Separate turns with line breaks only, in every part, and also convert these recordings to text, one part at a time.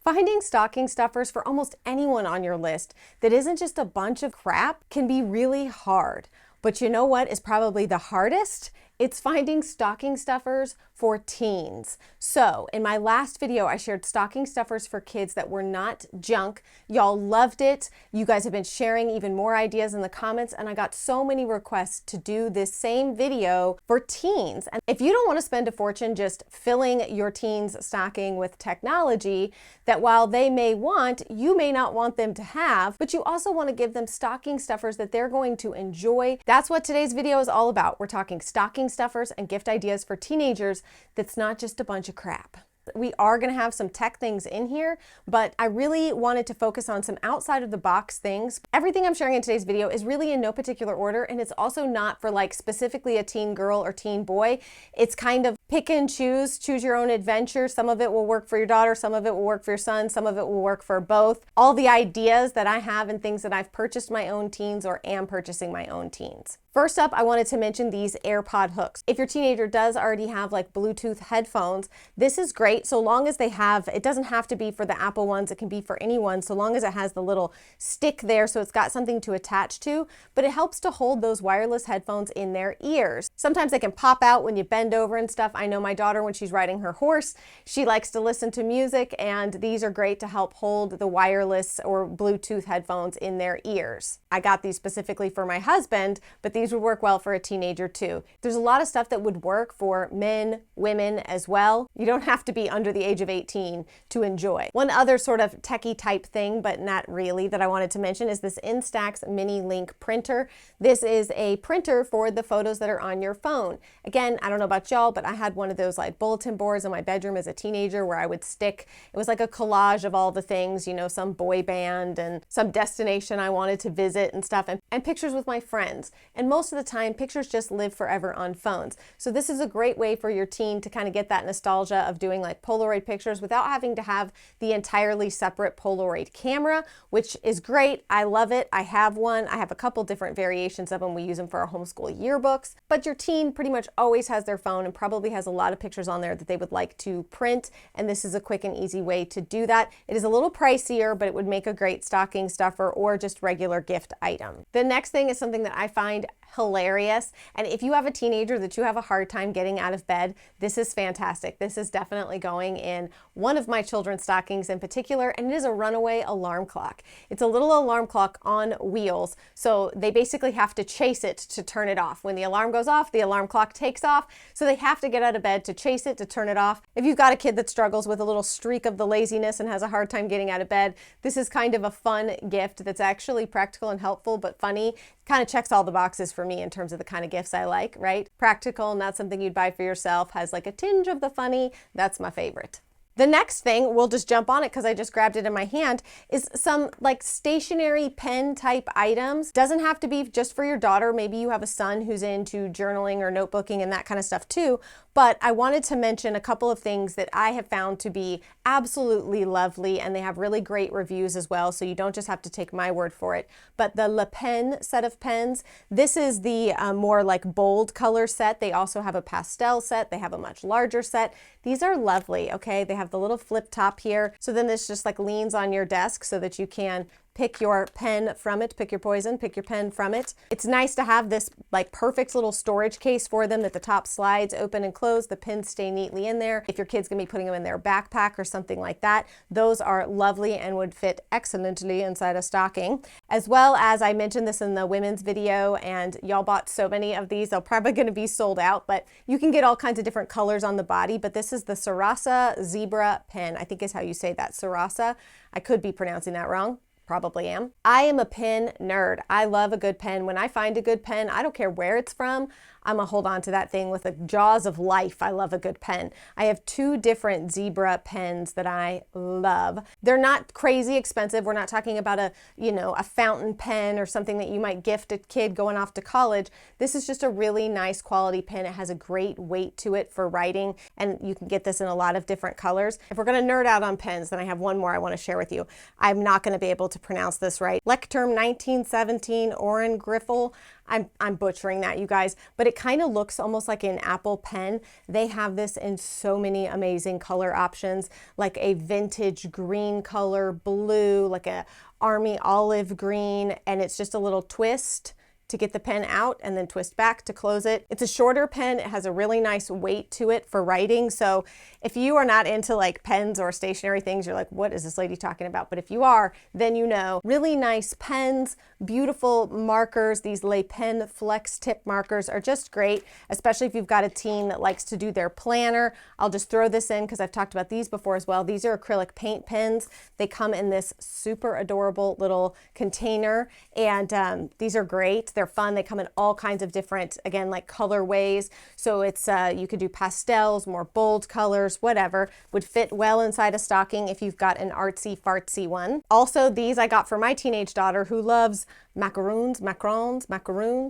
Finding stocking stuffers for almost anyone on your list that isn't just a bunch of crap can be really hard. But you know what is probably the hardest? It's finding stocking stuffers for teens. So in my last video, I shared stocking stuffers for kids that were not junk. Y'all loved it. You guys have been sharing even more ideas in the comments, and I got so many requests to do this same video for teens. And if you don't want to spend a fortune just filling your teens' stocking with technology that while they may want, you may not want them to have, but you also want to give them stocking stuffers that they're going to enjoy. That's what today's video is all about. We're talking stocking stuffers and gift ideas for teenagers that's not just a bunch of crap. We are going to have some tech things in here, but I really wanted to focus on some outside of the box things. Everything I'm sharing in today's video is really in no particular order, and it's also not for like specifically a teen girl or teen boy. It's kind of pick and choose your own adventure. Some of it will work for your daughter, some of it will work for your son, some of it will work for both. All the ideas that I have and things that I've purchased my own teens or am purchasing my own teens. First up, I wanted to mention these AirPod hooks. If your teenager does already have like Bluetooth headphones, this is great so long as they have, it doesn't have to be for the Apple ones, it can be for anyone, so long as it has the little stick there so it's got something to attach to, but it helps to hold those wireless headphones in their ears. Sometimes they can pop out when you bend over and stuff. I know my daughter, when she's riding her horse, she likes to listen to music, and these are great to help hold the wireless or Bluetooth headphones in their ears. I got these specifically for my husband, but these would work well for a teenager too. There's a lot of stuff that would work for men, women as well. You don't have to be under the age of 18 to enjoy. One other sort of techie type thing, but not really, that I wanted to mention is this Instax Mini Link printer. This is a printer for the photos that are on your phone. Again, I don't know about y'all, but I had one of those like bulletin boards in my bedroom as a teenager where I would stick, it was like a collage of all the things, you know, some boy band and some destination I wanted to visit and stuff, and pictures with my friends. And most of the time, pictures just live forever on phones. So this is a great way for your teen to kind of get that nostalgia of doing like Polaroid pictures without having to have the entirely separate Polaroid camera, which is great. I love it. I have one. I have a couple different variations of them. We use them for our homeschool yearbooks, but your teen pretty much always has their phone and probably has a lot of pictures on there that they would like to print, and this is a quick and easy way to do that. It is a little pricier, but it would make a great stocking stuffer or just regular gift item. The next thing is something that I find hilarious, and if you have a teenager that you have a hard time getting out of bed, this is fantastic. This is definitely going in one of my children's stockings in particular, and it is a runaway alarm clock. It's a little alarm clock on wheels, so they basically have to chase it to turn it off. When the alarm goes off, the alarm clock takes off, so they have to get out of bed to chase it to turn it off. If you've got a kid that struggles with a little streak of the laziness and has a hard time getting out of bed, this is kind of a fun gift that's actually practical and helpful, but funny. Kind of checks all the boxes for me in terms of the kind of gifts I like, right? Practical, not something you'd buy for yourself, has like a tinge of the funny. That's my favorite. The next thing, we'll just jump on it because I just grabbed it in my hand, is some like stationary pen type items. Doesn't have to be just for your daughter. Maybe you have a son who's into journaling or notebooking and that kind of stuff too. But I wanted to mention a couple of things that I have found to be absolutely lovely, and they have really great reviews as well, so you don't just have to take my word for it. But the Le Pen set of pens, this is the more like bold color set. They also have a pastel set. They have a much larger set. These are lovely, okay? They have the little flip top here. So then this just like leans on your desk so that you can pick your pen from it, pick your poison, pick your pen from it. It's nice to have this like perfect little storage case for them that the top slides open and close. The pens stay neatly in there. If your kid's gonna be putting them in their backpack or something like that, those are lovely and would fit excellently inside a stocking. As well as, I mentioned this in the women's video, and y'all bought so many of these, they're probably gonna be sold out, but you can get all kinds of different colors on the body. But this is the Sarasa Zebra pen, I think is how you say that, Sarasa. I could be pronouncing that wrong. Probably am. I am a pen nerd. I love a good pen. When I find a good pen, I don't care where it's from, I'm gonna hold on to that thing with the jaws of life. I love a good pen. I have two different Zebra pens that I love. They're not crazy expensive. We're not talking about a, you know, a fountain pen or something that you might gift a kid going off to college. This is just a really nice quality pen. It has a great weight to it for writing, and you can get this in a lot of different colors. If we're gonna nerd out on pens, then I have one more I wanna share with you. I'm not gonna be able to pronounce this right. Lecterm 1917 Oren Griffel. I'm butchering that, you guys, but it kind of looks almost like an Apple pen. They have this in so many amazing color options, like a vintage green color, blue, like a army olive green, and it's just a little twist to get the pen out and then twist back to close it. It's a shorter pen. It has a really nice weight to it for writing. So if you are not into like pens or stationary things, you're like, what is this lady talking about? But if you are, then you know. Really nice pens, beautiful markers. These Le Pen Flex Tip markers are just great, especially if you've got a teen that likes to do their planner. I'll just throw this in because I've talked about these before as well. These are acrylic paint pens. They come in this super adorable little container, and these are great. They're fun. They come in all kinds of different, again, like colorways. So it's you could do pastels, more bold colors, whatever. Would fit well inside a stocking if you've got an artsy fartsy one. Also, these I got for my teenage daughter who loves macaroons.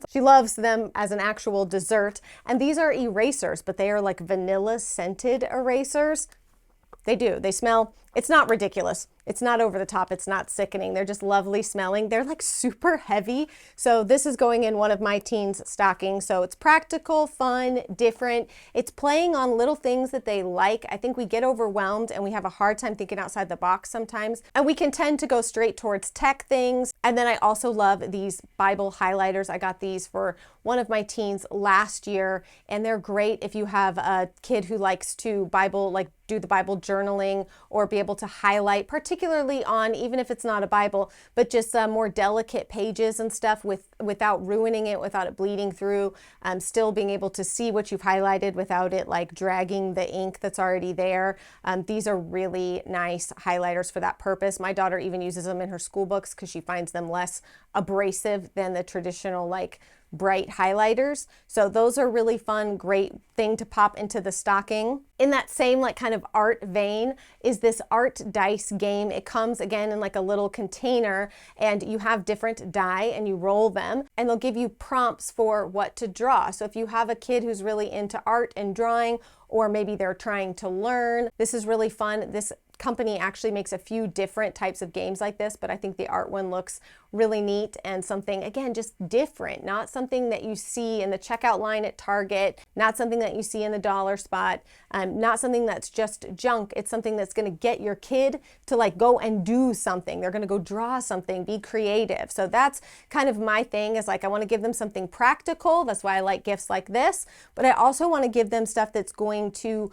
She loves them as an actual dessert. And these are erasers, but they are like vanilla scented erasers. They do. They smell. It's not ridiculous. It's not over the top. It's not sickening. They're just lovely smelling. They're like super heavy. So this is going in one of my teens' stockings. So it's practical, fun, different. It's playing on little things that they like. I think we get overwhelmed and we have a hard time thinking outside the box sometimes. And we can tend to go straight towards tech things. And then I also love these Bible highlighters. I got these for one of my teens last year, and they're great if you have a kid who likes to do the Bible journaling or be able to highlight, particularly on, even if it's not a Bible, but just more delicate pages and stuff without ruining it, without it bleeding through, still being able to see what you've highlighted without it like dragging the ink that's already there. These are really nice highlighters for that purpose. My daughter even uses them in her school books because she finds them less abrasive than the traditional like bright highlighters. So those are really fun, great thing to pop into the stocking. In that same like kind of art vein is this art dice game. It comes again in like a little container, and you have different die and you roll them, and they'll give you prompts for what to draw. So if you have a kid who's really into art and drawing, or maybe they're trying to learn, this is really fun. This company actually makes a few different types of games like this, but I think the art one looks really neat and something, again, just different, not something that you see in the checkout line at Target, not something that you see in the dollar spot, not something that's just junk. It's something that's going to get your kid to like go and do something. They're going to go draw something, be creative. So that's kind of my thing, is like I want to give them something practical. That's why I like gifts like this, but I also want to give them stuff that's going to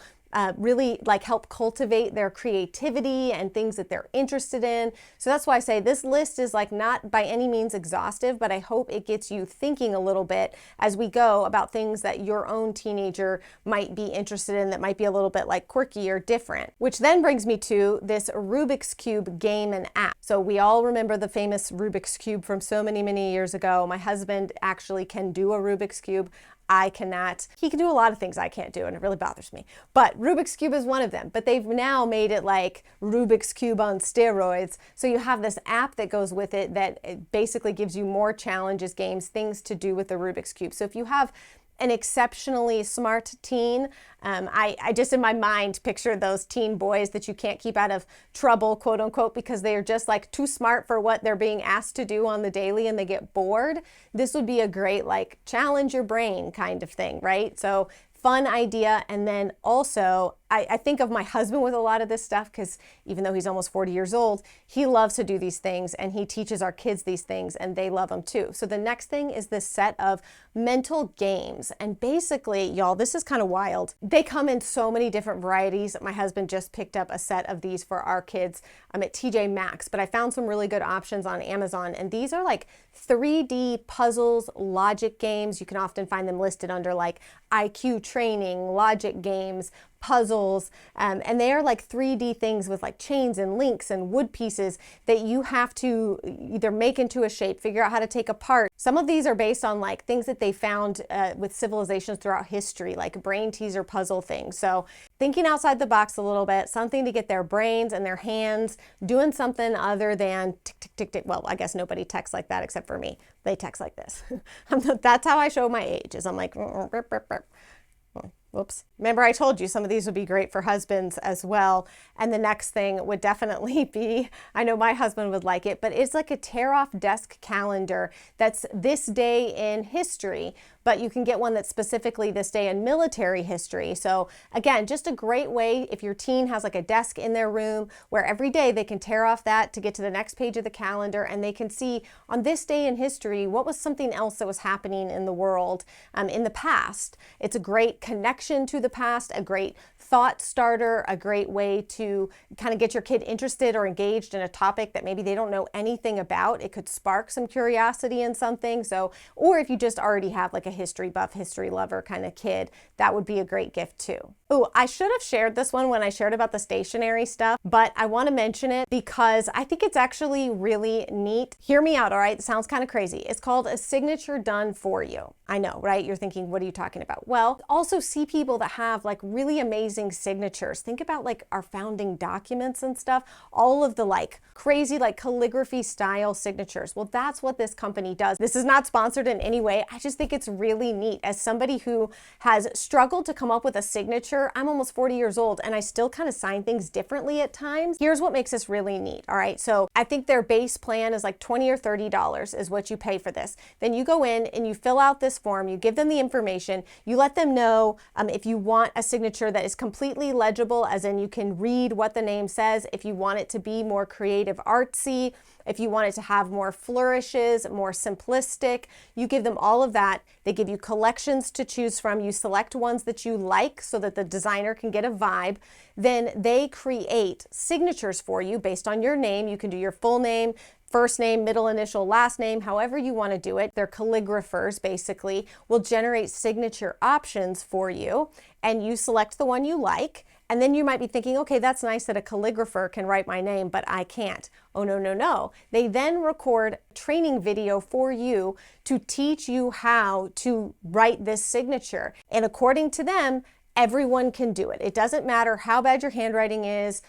really like help cultivate their creativity and things that they're interested in. So that's why I say this list is like not by any means exhaustive, but I hope it gets you thinking a little bit as we go about things that your own teenager might be interested in that might be a little bit like quirky or different. Which then brings me to this Rubik's Cube game and app. So we all remember the famous Rubik's Cube from so many, many years ago. My husband actually can do a Rubik's Cube. I cannot. He can do a lot of things I can't do, and it really bothers me. But Rubik's Cube is one of them. But they've now made it like Rubik's Cube on steroids. So you have this app that goes with it that it basically gives you more challenges, games, things to do with the Rubik's Cube. So if you have an exceptionally smart teen, I just in my mind picture those teen boys that you can't keep out of trouble, quote unquote, because they are just like too smart for what they're being asked to do on the daily and they get bored. This would be a great like challenge your brain kind of thing, right? So fun idea. And then also, I think of my husband with a lot of this stuff because even though he's almost 40 years old, he loves to do these things and he teaches our kids these things and they love them too. So the next thing is this set of mental games. And basically, y'all, this is kind of wild. They come in so many different varieties. My husband just picked up a set of these for our kids. I'm at TJ Maxx, but I found some really good options on Amazon. And these are like 3D puzzles, logic games. You can often find them listed under like IQ training, logic games, puzzles, and they are like 3D things with like chains and links and wood pieces that you have to either make into a shape, figure out how to take apart. Some of these are based on like things that they found with civilizations throughout history, like brain teaser puzzle things. So thinking outside the box a little bit, something to get their brains and their hands doing something other than tick, tick, tick, tick. Well, I guess nobody texts like that except for me. They text like this. That's how I show my age, is I'm like, Whoops. Remember I told you some of these would be great for husbands as well. And the next thing would definitely be, I know my husband would like it, but it's like a tear off desk calendar that's this day in history, but you can get one that's specifically this day in military history. So again, just a great way if your teen has like a desk in their room where every day they can tear off that to get to the next page of the calendar, and they can see on this day in history, what was something else that was happening in the world in the past. It's a great connection to the past, a great thought starter, a great way to kind of get your kid interested or engaged in a topic that maybe they don't know anything about. It could spark some curiosity in something. So, or if you just already have like a history buff, history lover kind of kid, that would be a great gift too. Oh, I should have shared this one when I shared about the stationery stuff, but I want to mention it because I think it's actually really neat. Hear me out, all right? It sounds kind of crazy. It's called a signature done for you. I know, right? You're thinking, what are you talking about? Well, also see people that have like really amazing signatures. Think about like our founding documents and stuff, all of the like crazy like calligraphy style signatures. Well, that's what this company does. This is not sponsored in any way. I just think it's really neat. As somebody who has struggled to come up with a signature, I'm almost 40 years old and I still kind of sign things differently at times. Here's what makes this really neat. All right. So I think their base plan is like $20 or $30 is what you pay for this. Then you go in and you fill out this form, you give them the information, you let them know if you want a signature that is completely legible, as in you can read what the name says, if you want it to be more creative, artsy, if you want it to have more flourishes, more simplistic, you give them all of that. They give you collections to choose from. You select ones that you like so that the designer can get a vibe. Then they create signatures for you based on your name. You can do your full name, first name, middle initial, last name, however you want to do it. Their calligraphers basically will generate signature options for you, and you select the one you like. And then you might be thinking, okay, that's nice that a calligrapher can write my name, but I can't. Oh, no, no, no. They then record training video for you to teach you how to write this signature. And according to them, everyone can do it. It doesn't matter how bad your handwriting is,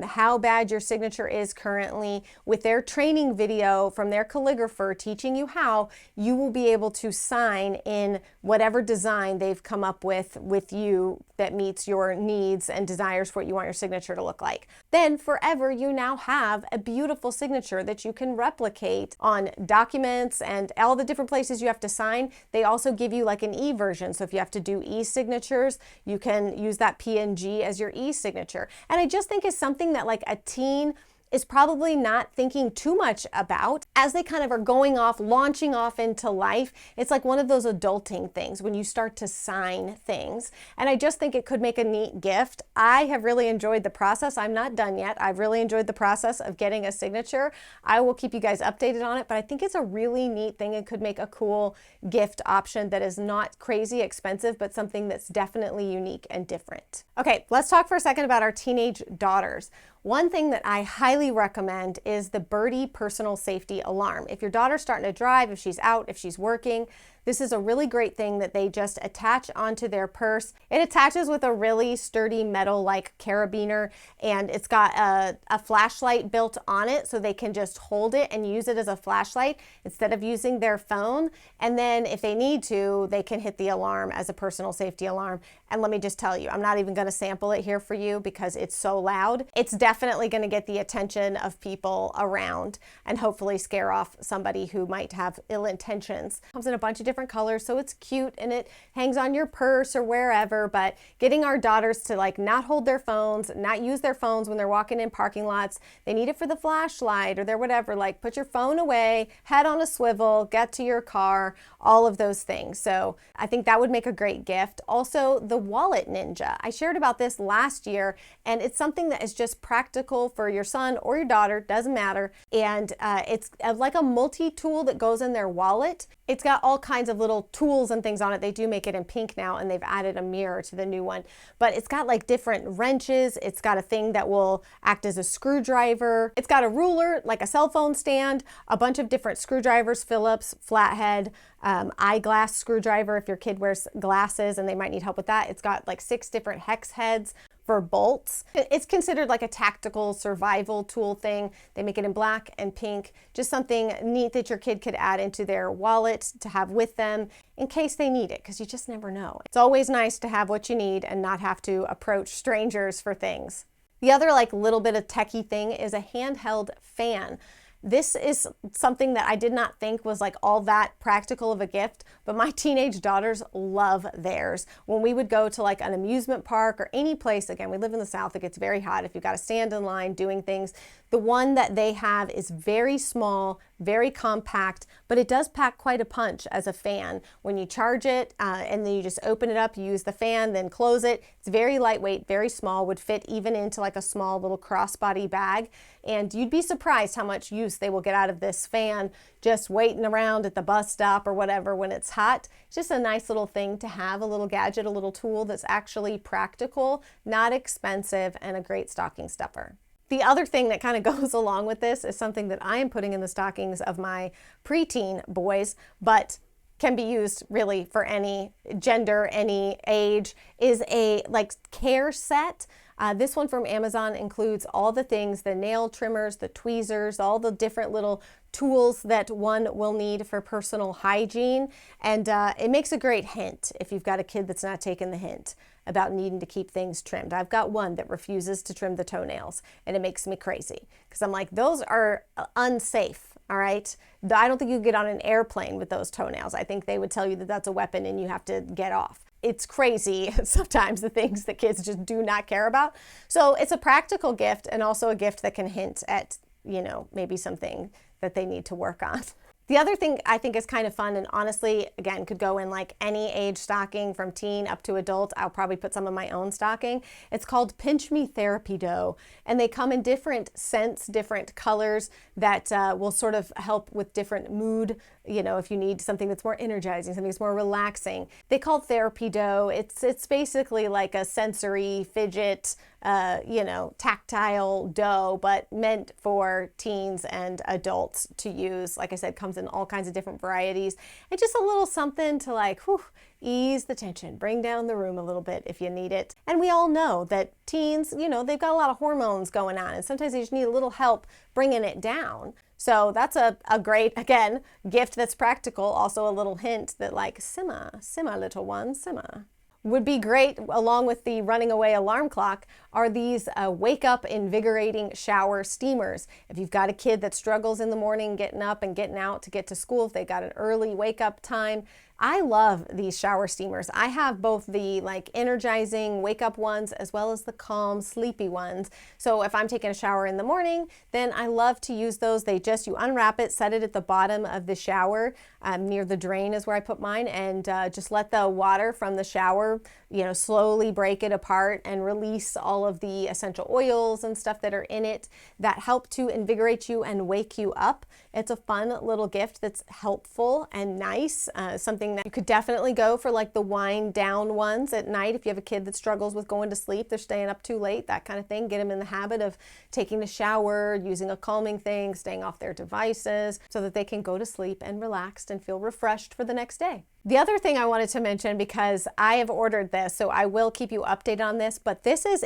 how bad your signature is currently. With their training video from their calligrapher teaching you how, you will be able to sign in whatever design they've come up with you that meets your needs and desires for what you want your signature to look like. Then forever, you now have a beautiful signature that you can replicate on documents and all the different places you have to sign. They also give you like an e-version. So if you have to do e-signatures, you can use that PNG as your e-signature. And I just think it's something that like a teen is probably not thinking too much about as they kind of are going off, launching off into life. It's like one of those adulting things when you start to sign things. And I just think it could make a neat gift. I have really enjoyed the process. I'm not done yet. I've really enjoyed the process of getting a signature. I will keep you guys updated on it, but I think it's a really neat thing. It could make a cool gift option that is not crazy expensive, but something that's definitely unique and different. Okay, let's talk for a second about our teenage daughters. One thing that I highly recommend is the Birdie personal safety alarm. If your daughter's starting to drive, if she's out, if she's working, this is a really great thing that they just attach onto their purse. It attaches with a really sturdy metal like carabiner, and it's got a flashlight built on it so they can just hold it and use it as a flashlight instead of using their phone. And then if they need to, they can hit the alarm as a personal safety alarm. And let me just tell you, I'm not even going to sample it here for you because it's so loud. It's definitely going to get the attention of people around and hopefully scare off somebody who might have ill intentions. It comes in a bunch of different colors, so it's cute and it hangs on your purse or wherever. But getting our daughters to like not hold their phones, not use their phones when they're walking in parking lots. They need it for the flashlight or their whatever. Like put your phone away, head on a swivel, get to your car, all of those things. So I think that would make a great gift. Also, the Wallet Ninja. I shared about this last year, and it's something that is just practical for your son or your daughter, doesn't matter. And it's like a multi-tool that goes in their wallet. It's got all kinds of little tools and things on it. They do make it in pink now, and they've added a mirror to the new one. But it's got like different wrenches. It's got a thing that will act as a screwdriver. It's got a ruler, like a cell phone stand, a bunch of different screwdrivers, Phillips, flathead, eyeglass screwdriver if your kid wears glasses and they might need help with that. It's got like 6 different hex heads for bolts. It's considered like a tactical survival tool thing. They make it in black and pink, just something neat that your kid could add into their wallet to have with them. in case they need it, because you just never know. It's always nice to have what you need and not have to approach strangers for things. The other like little bit of techie thing is a handheld fan. This is something that I did not think was like all that practical of a gift, but my teenage daughters love theirs. When we would go to like an amusement park or any place, again, we live in the South, it gets very hot if you've got to stand in line doing things. The one that they have is very small, very compact, but it does pack quite a punch as a fan. When you charge it and then you just open it up, you use the fan, then close it. It's very lightweight, very small, would fit even into like a small little crossbody bag. And you'd be surprised how much use they will get out of this fan just waiting around at the bus stop or whatever when it's hot. It's just a nice little thing to have, a little gadget, a little tool that's actually practical, not expensive, and a great stocking stuffer. The other thing that kind of goes along with this is something that I am putting in the stockings of my preteen boys, but can be used really for any gender, any age, is a like care set. This one from Amazon includes all the things, the nail trimmers, the tweezers, all the different little tools that one will need for personal hygiene. And it makes a great hint if you've got a kid that's not taking the hint about needing to keep things trimmed. I've got one that refuses to trim the toenails, and it makes me crazy because I'm like, those are unsafe. All right. I don't think you get on an airplane with those toenails. I think they would tell you that that's a weapon and you have to get off. It's crazy sometimes the things that kids just do not care about. So it's a practical gift and also a gift that can hint at, you know, maybe something that they need to work on. The other thing I think is kind of fun, and honestly, again, could go in like any age stocking from teen up to adult. I'll probably put some of my own stocking. It's called Pinch Me Therapy Dough, and they come in different scents, different colors that will sort of help with different mood. You know, if you need something that's more energizing, something that's more relaxing. They call it Therapy Dough. It's basically like a sensory fidget, you know, tactile dough, but meant for teens and adults to use. Like I said, comes in all kinds of different varieties. And just a little something to like, whew, ease the tension, bring down the room a little bit if you need it. And we all know that teens, you know, they've got a lot of hormones going on, and sometimes they just need a little help bringing it down. So that's a great, again, gift that's practical. Also a little hint that like, simmer, little one, simmer. Would be great, along with the running away alarm clock, are these wake up invigorating shower steamers. If you've got a kid that struggles in the morning getting up and getting out to get to school, if they got an early wake up time, I love these shower steamers. I have both the like energizing wake up ones as well as the calm sleepy ones. So if I'm taking a shower in the morning, then I love to use those. You unwrap it, set it at the bottom of the shower, near the drain is where I put mine, and just let the water from the shower, you know, slowly break it apart and release all of the essential oils and stuff that are in it that help to invigorate you and wake you up. It's a fun little gift that's helpful and nice, something that you could definitely go for like the wind down ones at night. If you have a kid that struggles with going to sleep, they're staying up too late, that kind of thing. Get them in the habit of taking a shower, using a calming thing, staying off their devices so that they can go to sleep and relaxed and feel refreshed for the next day. The other thing I wanted to mention, because I have ordered this, so I will keep you updated on this, but this is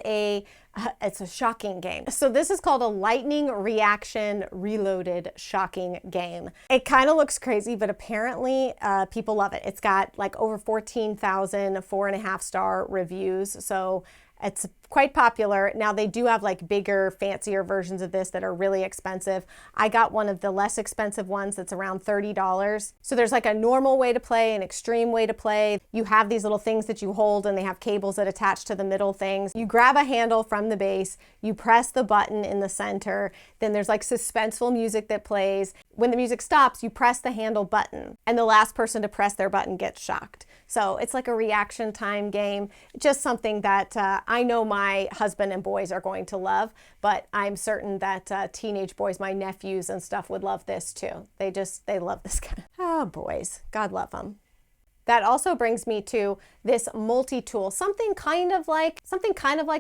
it's a shocking game. So this is called a lightning reaction reloaded shocking game. It kind of looks crazy, but apparently people love it. It's got like over 14,000 4.5-star reviews. So it's quite popular. Now they do have like bigger, fancier versions of this that are really expensive. I got one of the less expensive ones that's around $30. So there's like a normal way to play, an extreme way to play. You have these little things that you hold and they have cables that attach to the middle things. You grab a handle from the base, you press the button in the center, then there's like suspenseful music that plays. When the music stops, you press the handle button and the last person to press their button gets shocked. So it's like a reaction time game, just something that I know my husband and boys are going to love, but I'm certain that teenage boys, my nephews and stuff, would love this too. They love this kind of, oh boys, God love them. That also brings me to this multi-tool, something kind of like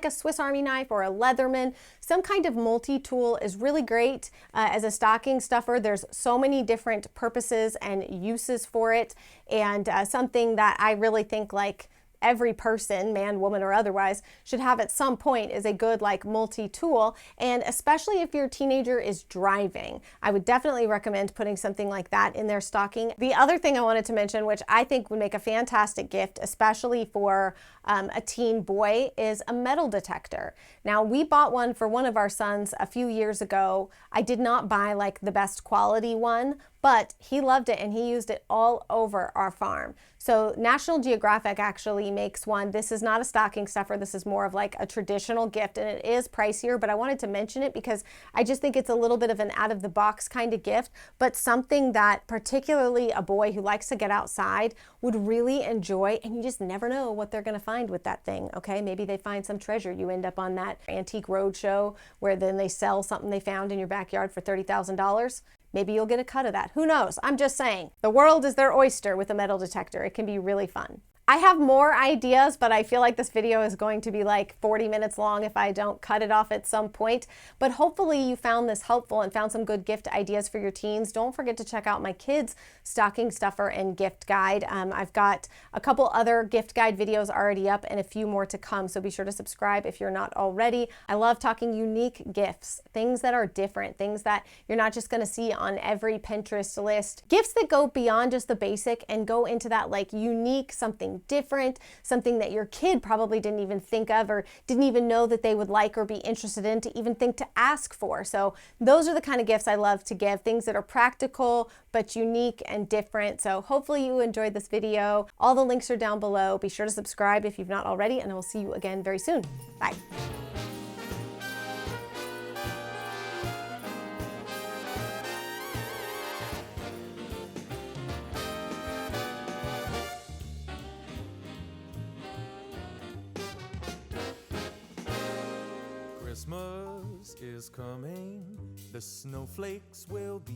a Swiss Army knife or a Leatherman. Some kind of multi-tool is really great as a stocking stuffer. There's so many different purposes and uses for it, and something that I really think like every person, man, woman, or otherwise, should have at some point is a good like multi-tool. And especially if your teenager is driving, I would definitely recommend putting something like that in their stocking. The other thing I wanted to mention, which I think would make a fantastic gift, especially for a teen boy, is a metal detector. Now, we bought one for one of our sons a few years ago. I did not buy like the best quality one, but he loved it and he used it all over our farm. So National Geographic actually makes one. This is not a stocking stuffer. This is more of like a traditional gift, and it is pricier, but I wanted to mention it because I just think it's a little bit of an out of the box kind of gift, but something that particularly a boy who likes to get outside would really enjoy, and you just never know what they're gonna find with that thing, okay? Maybe they find some treasure. You end up on that antique roadshow where then they sell something they found in your backyard for $30,000. Maybe you'll get a cut of that. Who knows? I'm just saying. The world is their oyster with a metal detector. It can be really fun. I have more ideas, but I feel like this video is going to be like 40 minutes long if I don't cut it off at some point. But hopefully you found this helpful and found some good gift ideas for your teens. Don't forget to check out my kids' stocking stuffer and gift guide. I've got a couple other gift guide videos already up and a few more to come, so be sure to subscribe if you're not already. I love talking unique gifts, things that are different, things that you're not just gonna see on every Pinterest list. Gifts that go beyond just the basic and go into that like unique something different, something that your kid probably didn't even think of or didn't even know that they would like or be interested in to even think to ask for. So those are the kind of gifts I love to give, things that are practical but unique and different. So hopefully you enjoyed this video. All the links are down below. Be sure to subscribe if you've not already, and I will see you again very soon. Bye.
Christmas is coming, the snowflakes will be